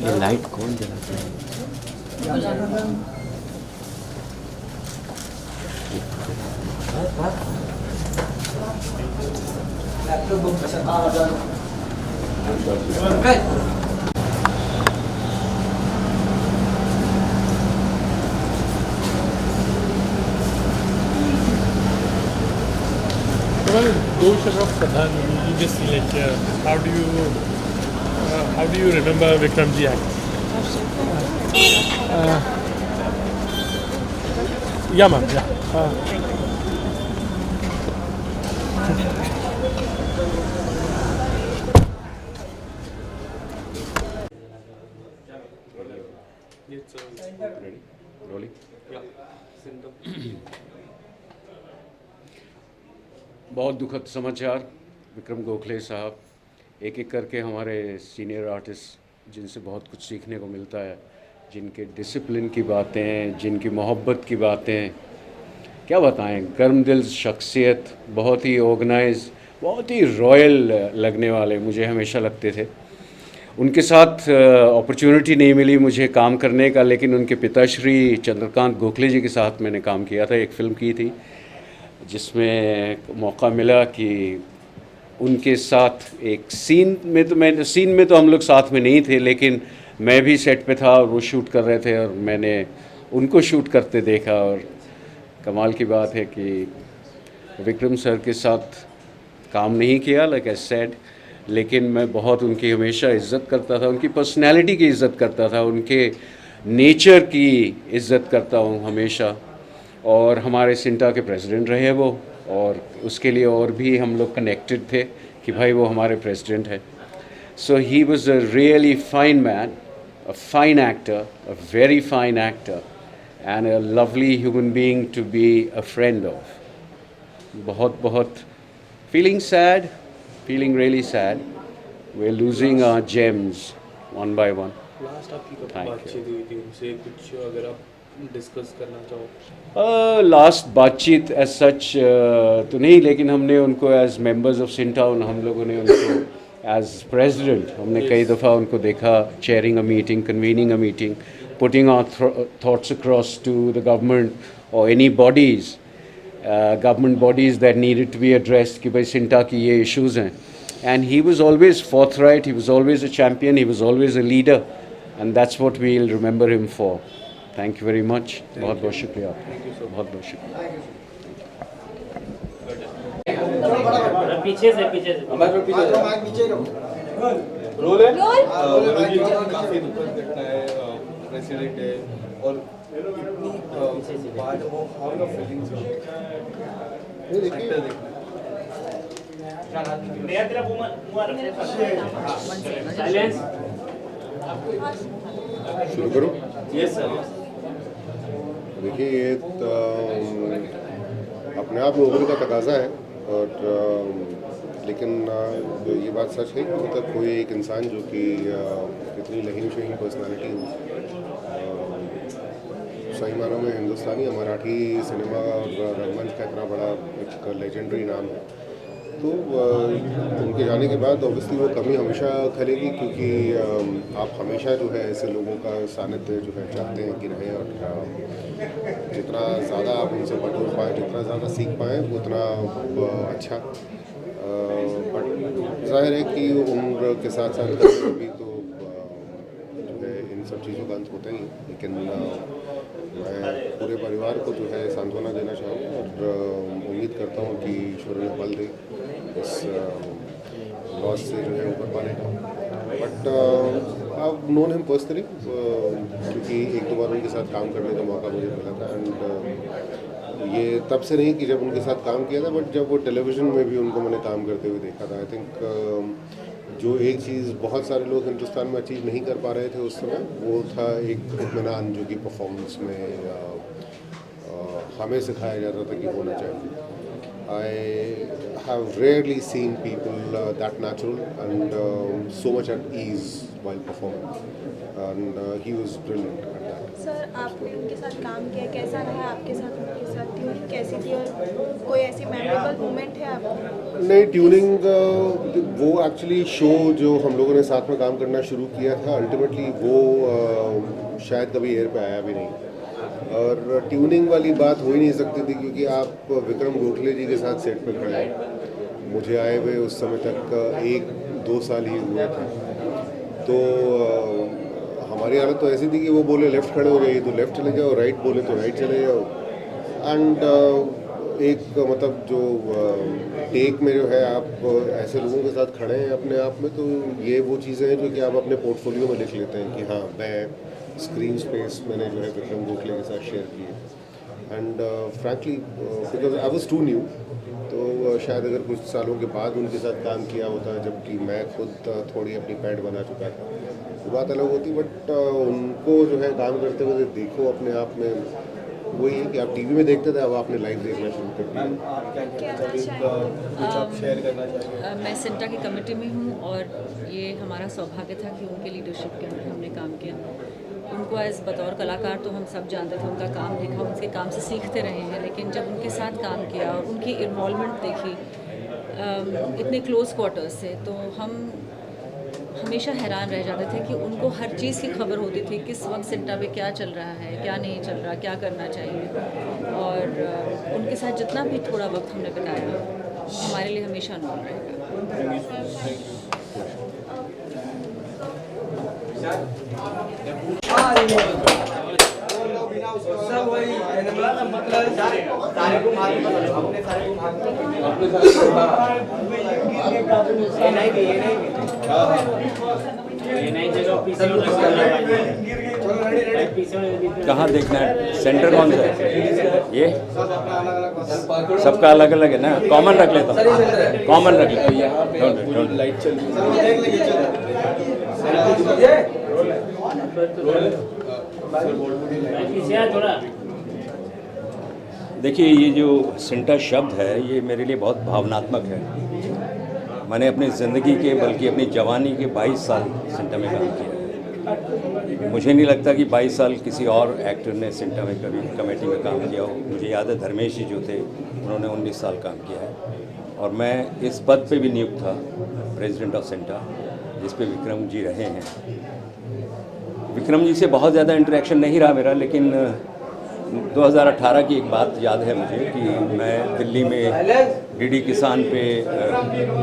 ये लाइट कौन जलाता है? Those of Pradhan, you just see like how do you remember Vikramji act? Yeah, ma'am. Yeah. Ready? Rolling? Yeah. बहुत दुखद समाचार। विक्रम गोखले साहब एक एक करके हमारे सीनियर आर्टिस्ट जिनसे बहुत कुछ सीखने को मिलता है, जिनके डिसिप्लिन की बातें, जिनकी मोहब्बत की बातें, क्या बताएं। गर्म दिल शख्सियत, बहुत ही ऑर्गेनाइज, बहुत ही रॉयल लगने वाले मुझे हमेशा लगते थे। उनके साथ अपॉर्चुनिटी नहीं मिली मुझे काम करने का, लेकिन उनके पिताश्री चंद्रकांत गोखले जी के साथ मैंने काम किया था। एक फ़िल्म की थी जिसमें मौका मिला कि उनके साथ एक सीन में तो हम लोग साथ में नहीं थे, लेकिन मैं भी सेट पे था और वो शूट कर रहे थे और मैंने उनको शूट करते देखा। और कमाल की बात है कि विक्रम सर के साथ काम नहीं किया लाइक आई सेड, लेकिन मैं बहुत उनकी हमेशा इज़्ज़त करता था, उनकी पर्सनैलिटी की इज़्ज़त करता था, उनके नेचर की इज़्ज़त करता हूँ हमेशा। और हमारे सिंटा के प्रेसिडेंट रहे वो, और उसके लिए और भी हम लोग कनेक्टेड थे कि भाई वो हमारे प्रेसिडेंट है। So he was a really fine man, a fine actor, a very fine actor and a lovely human being to be a friend of. बहुत बहुत feeling sad, feeling really sad. We're losing our gems one by one. Last आपकी कब Thank बातचीत हुई थी उनसे, कुछ अगर आप डिस्कस करना चाहो? लास्ट बातचीत एज सच तो नहीं, लेकिन हमने उनको एज मेंबर्स ऑफ सिंटाउन, हम लोगों ने उनको एज प्रेसिडेंट हमने कई दफ़ा उनको देखा, chairing a meeting, convening a meeting, putting our thoughts across to the government और any bodies, government bodies that needed to be addressed कि भाई सिंटा की ये issues हैं। And he was always forthright, he was always a champion, he was always a leader, and that's what we'll remember him for. Thank you very much. बहुत बहुत शुक्रिया आपका, बहुत बहुत शुक्रिया। पीछे से हमारे पीछे रोल है। काफी दुखद घटना है, प्रेसिडेंट है और शुरू करूं? Yes sir. देखिए, ये अपने आप में उम्र का तकाजा है, और लेकिन ये बात सच है कि मतलब कोई एक इंसान जो कि इतनी लहीन शहीन पर्सनालिटी हो, सही मानों में हिंदुस्तानी या मराठी सिनेमा और रंगमंच का इतना बड़ा एक लेजेंडरी नाम है, तो उनके जाने के बाद ऑब्वियसली वो कमी हमेशा खलेगी, क्योंकि आप हमेशा जो है ऐसे लोगों का सानिध्य जो है चाहते हैं कि रहे, और जितना ज़्यादा आप उनसे बटोर पाएँ, जितना ज़्यादा सीख पाएँ उतना अच्छा। बट जाहिर है कि उम्र के साथ साथ कभी तो जो है इन सब चीज़ों का अंत होता ही है, लेकिन मैं पूरे परिवार को जो है सांत्वना देना चाहूँगा और उम्मीद करता हूँ कि ईश्वर ने बल दे इस लॉस से जो है ऊपर पाने का। But I known him personally, क्योंकि एक दो बार उनके साथ काम करने का मौका मुझे मिला था, एंड ये तब से नहीं कि जब उनके साथ काम किया था, बट जब वो टेलीविज़न में भी उनको मैंने काम करते हुए देखा था। आई थिंक जो एक चीज़ बहुत सारे लोग हिंदुस्तान में अचीव नहीं कर पा रहे थे उस समय, वो था एक इत्मीनान जो कि परफॉर्मेंस में हमें सिखाया जाता था कि होना चाहिए। I have rarely seen people that natural and so much at ease while performing, and he was brilliant at that. Sir, आपने उनके साथ काम किया, कैसा रहा आपके साथ? उनके साथ ट्यूनिंग कैसी थी और कोई ऐसी मेमोरेबल मोमेंट है आपको? नहीं, ट्यूनिंग वो एक्चुअली शो जो हम लोगों ने साथ में काम करना शुरू किया था, अल्टीमेटली वो शायद कभी एयर पे आया भी नहीं, और ट्यूनिंग वाली बात हो ही नहीं सकती थी क्योंकि आप विक्रम गोखले जी के साथ सेट पे खड़े हैं। मुझे आए हुए उस समय तक 1-2 साल ही हुए थे, तो हमारी हालत तो ऐसी थी कि वो बोले लेफ़्ट खड़े हो जाइए तो लेफ़्ट चले जाओ, राइट बोले तो राइट चले जाओ, एंड एक मतलब जो टेक में जो है आप ऐसे लोगों के साथ खड़े हैं अपने आप में, तो ये वो चीज़ें हैं जो कि आप अपने पोर्टफोलियो में लिख लेते हैं कि हाँ, मैं स्क्रीन स्पेस मैंने जो है विक्रम गोखले के साथ शेयर किए, and frankly because I was too new, तो शायद अगर कुछ सालों के बाद उनके साथ काम किया होता, जबकि मैं खुद थोड़ी अपनी पैड बना चुका था, वो बात अलग होती, बट उनको जो है काम करते हुए देखो अपने आप में वही है कि आप टीवी में देखते थे, अब आपने लाइव देखना शुरू कर दिया। कुछ आप शेयर करना चाहिए? मैं सेंटा की कमेटी में हूँ और ये हमारा सौभाग्य था कि उनके लीडरशिप के अंदर हमने काम किया। उनको एज बतौर कलाकार तो हम सब जानते थे, उनका काम देखा, उनके काम से सीखते रहे हैं, लेकिन जब उनके साथ काम किया और उनकी इन्वॉल्वमेंट देखी इतने क्लोज क्वार्टर्स से, तो हम हमेशा हैरान रह जाते थे कि उनको हर चीज़ की खबर होती थी, किस वक्त सेंटा पे क्या चल रहा है, क्या नहीं चल रहा, क्या करना चाहिए, और उनके साथ जितना भी थोड़ा वक्त हमने बिताया हमारे लिए हमेशा अनमोल रहेगा। कहाँ देखना है? सेंटर कौन सा है? ये सबका अलग अलग है ना, कॉमन रख लेता हूँ, कॉमन रख लेता हूँ। लाइट चल देखिए, ये जो सेंटा शब्द है ये मेरे लिए बहुत भावनात्मक है। मैंने अपनी ज़िंदगी के बल्कि अपनी जवानी के 22 साल सेंटा में काम किया। मुझे नहीं लगता कि 22 साल किसी और एक्टर ने सेंटा में कभी कमेटी में काम किया हो। मुझे याद है धर्मेश जी जो थे उन्होंने 19 साल काम किया है, और मैं इस पद पे भी नियुक्त था, प्रेसिडेंट ऑफ सेंटा, जिस पे विक्रम जी रहे हैं। विक्रम जी से बहुत ज़्यादा इंटरेक्शन नहीं रहा मेरा, लेकिन 2018 की एक बात याद है मुझे कि मैं दिल्ली में डीडी किसान पे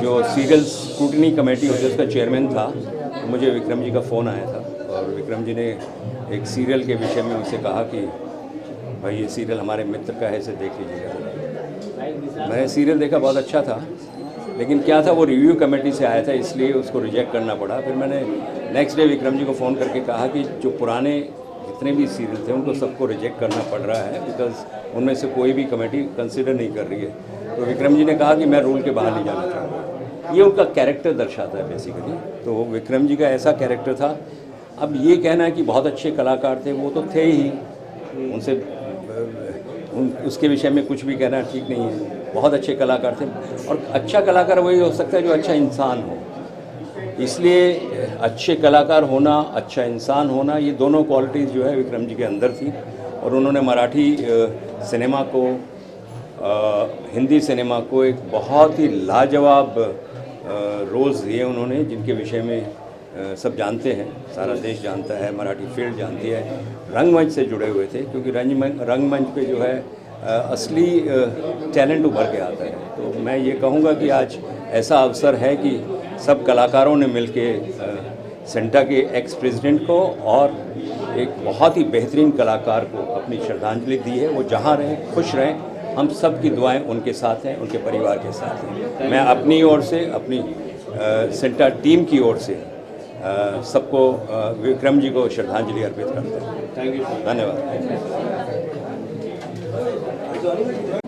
जो सीरियल स्क्रूटनी कमेटी होती है उसका चेयरमैन था, तो मुझे विक्रम जी का फ़ोन आया था, और विक्रम जी ने एक सीरियल के विषय में मुझसे कहा कि भाई ये सीरियल हमारे मित्र का है, इसे देख लीजिएगा। मैंने सीरियल देखा, बहुत अच्छा था, लेकिन क्या था वो रिव्यू कमेटी से आया था, इसलिए उसको रिजेक्ट करना पड़ा। फिर मैंने नेक्स्ट डे विक्रम जी को फ़ोन करके कहा कि जो पुराने जितने भी सीरियल थे उनको सबको रिजेक्ट करना पड़ रहा है, बिकॉज उनमें से कोई भी कमेटी कंसिडर नहीं कर रही है। तो विक्रम जी ने कहा कि मैं रूल के बाहर नहीं जाना चाहूँगा। ये उनका कैरेक्टर दर्शाता है बेसिकली। तो विक्रम जी का ऐसा कैरेक्टर था। अब ये कहना है कि बहुत अच्छे कलाकार थे, वो तो थे ही, उनसे उसके विषय में कुछ भी कहना ठीक नहीं है। बहुत अच्छे कलाकार थे, और अच्छा कलाकार वही हो सकता है जो अच्छा इंसान हो। इसलिए अच्छे कलाकार होना, अच्छा इंसान होना, ये दोनों क्वालिटीज़ जो है विक्रम जी के अंदर थी, और उन्होंने मराठी सिनेमा को, हिंदी सिनेमा को एक बहुत ही लाजवाब रोल्स दिए उन्होंने, जिनके विषय में सब जानते हैं, सारा देश जानता है, मराठी फील्ड जानती है। रंगमंच से जुड़े हुए थे, क्योंकि रंगमंच पे जो है असली टैलेंट उभर के आता है। तो मैं ये कहूँगा कि आज ऐसा अवसर है कि सब कलाकारों ने मिलके सेंटा के एक्स प्रेसिडेंट को और एक बहुत ही बेहतरीन कलाकार को अपनी श्रद्धांजलि दी है। वो जहाँ रहें, खुश रहें, हम सब की दुआएं उनके साथ हैं, उनके परिवार के साथ हैं। मैं अपनी ओर से, अपनी सेंटा टीम की ओर से सबको विक्रम जी को श्रद्धांजलि अर्पित करते हैं। थैंक यू, धन्यवाद।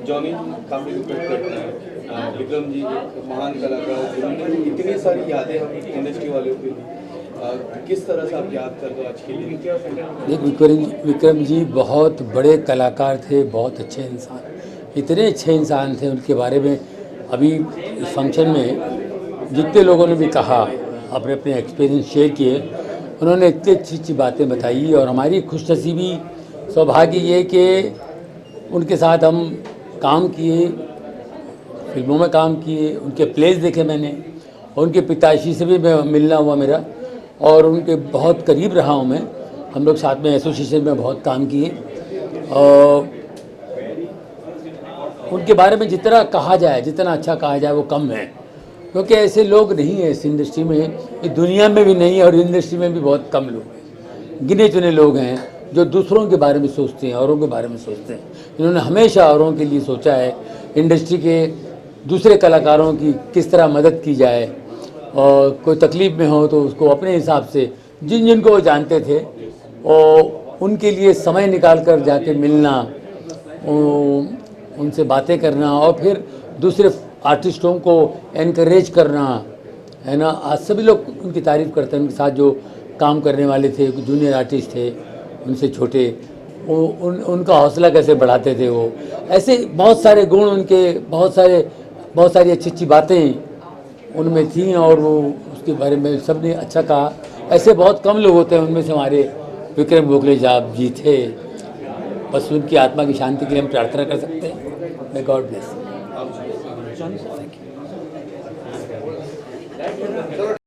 जॉनी काफ़ी रिक्वेस्ट करते हैं विक्रम जी एक महान कलाकार जिन्होंने इतनी सारी यादें हम इंडस्ट्री वालों के लिए किस तरह से आप याद करते हो आज के लिए? देख विक्रम जी बहुत बड़े कलाकार थे, बहुत अच्छे इंसान, इतने अच्छे इंसान थे। उनके बारे में अभी इस फंक्शन में जितने लोगों ने भी कहा, अपने अपने एक्सपीरियंस शेयर किए, उन्होंने इतनी अच्छी अच्छी बातें बताई। और हमारी खुशनसीबी सौभाग्य ये कि उनके साथ हम काम किए, फिल्मों में काम किए, उनके प्लेस देखे मैंने, और उनके पिताश्री से भी मिलना हुआ मेरा, और उनके बहुत करीब रहा हूँ मैं। हम लोग साथ में एसोसिएशन में बहुत काम किए। और उनके बारे में जितना कहा जाए, जितना अच्छा कहा जाए वो कम है, क्योंकि ऐसे लोग नहीं हैं इस इंडस्ट्री में, इस दुनिया में भी नहीं है, और इंडस्ट्री में भी बहुत कम लोग हैं। गिने चुने लोग हैं जो दूसरों के बारे में सोचते हैं, औरों के बारे में सोचते हैं। इन्होंने हमेशा औरों के लिए सोचा है, इंडस्ट्री के दूसरे कलाकारों की किस तरह मदद की जाए, और कोई तकलीफ़ में हो तो उसको अपने हिसाब से जिनको वो जानते थे और उनके लिए समय निकाल कर जाके मिलना, उनसे बातें करना, और फिर दूसरे आर्टिस्टों को एनकरेज करना, है ना। आज सभी लोग उनकी तारीफ़ करते हैं। उनके साथ जो काम करने वाले थे, जूनियर आर्टिस्ट थे, उनसे छोटे, उनका हौसला कैसे बढ़ाते थे वो। ऐसे बहुत सारे गुण उनके, बहुत सारी अच्छी अच्छी बातें उनमें थी, और वो उसके बारे में सबने अच्छा कहा। ऐसे बहुत कम लोग होते हैं, उनमें से हमारे विक्रम गोखले साहब जी थे। बस उनकी आत्मा की शांति के लिए हम प्रार्थना कर सकते हैं। May God bless.